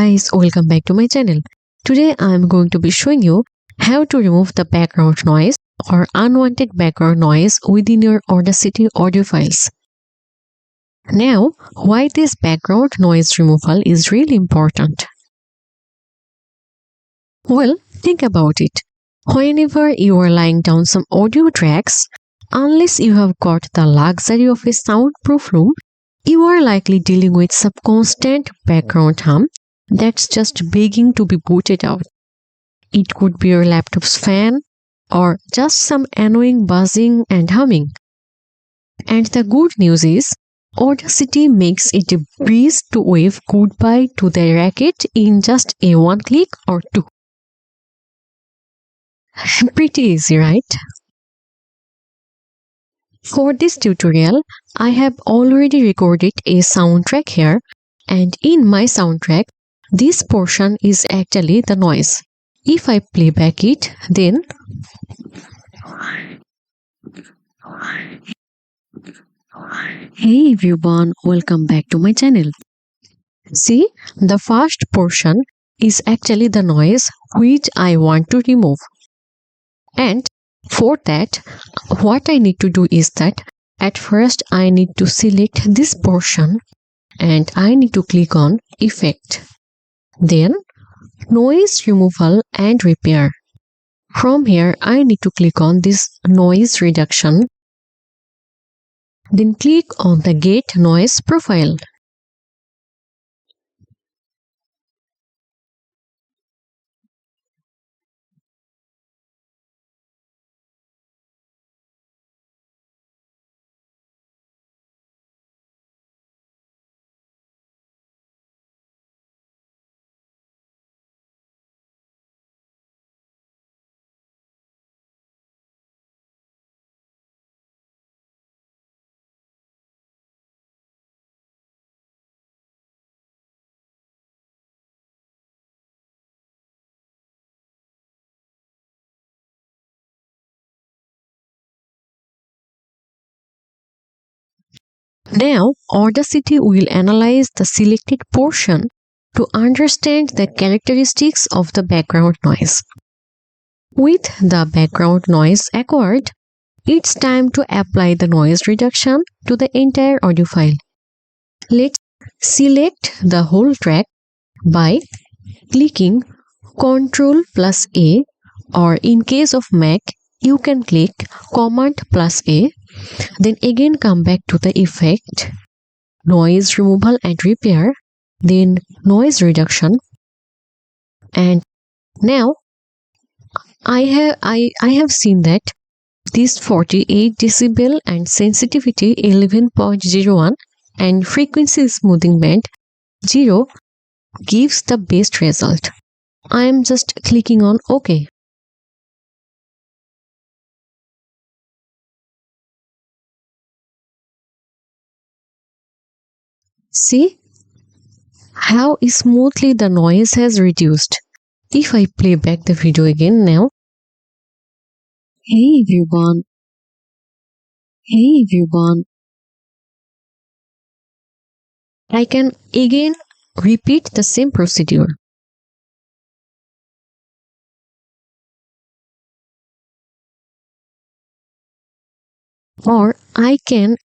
Guys, welcome back to my channel. Today I am going to be showing you how to remove the background noise or unwanted background noise within your Audacity audio files. Now, why this background noise removal is really important? Well, think about it. Whenever you are laying down some audio tracks, unless you have got the luxury of a soundproof room, you are likely dealing with some constant background hum that's just begging to be booted out. It could be your laptop's fan or just some annoying buzzing and humming. And the good news is, Audacity makes it a breeze to wave goodbye to the racket in just a one click or two. Pretty easy, right? For this tutorial, I have already recorded a soundtrack here, and in my soundtrack, this portion is actually the noise. If I play back it, then hey everyone, welcome back to my channel. See, the first portion is actually the noise which I want to remove. And for that, what I need to do is that at first I need to select this portion and I need to click on Effect. Then Noise Removal and Repair. From here I need to click on this Noise Reduction. Then click on the Get Noise Profile. Now, Audacity will analyze the selected portion to understand the characteristics of the background noise. With the background noise acquired, it's time to apply the noise reduction to the entire audio file. Let's select the whole track by clicking Ctrl+A, or in case of Mac, you can click Command+A. Then again come back to the Effect, Noise Removal and Repair, then Noise Reduction. And now I have seen that this 48 decibel and sensitivity 11.01 and frequency smoothing band 0 gives the best result. I am just clicking on OK. See how smoothly the noise has reduced. If I play back the video again now. Hey everyone. Hey everyone. I can again repeat the same procedure. Or I can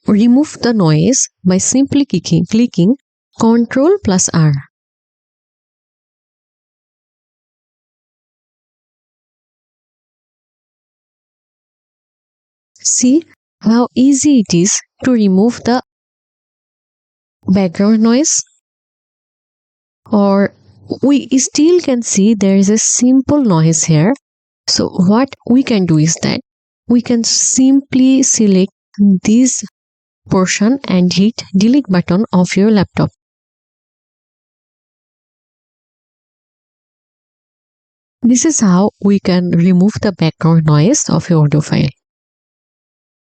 remove the noise by simply clicking Ctrl+R. See how easy it is to remove the background noise? Or we still can see there is a simple noise here. So what we can do is that we can simply select this portion and hit delete button of your laptop. This is how we can remove the background noise of your audio file.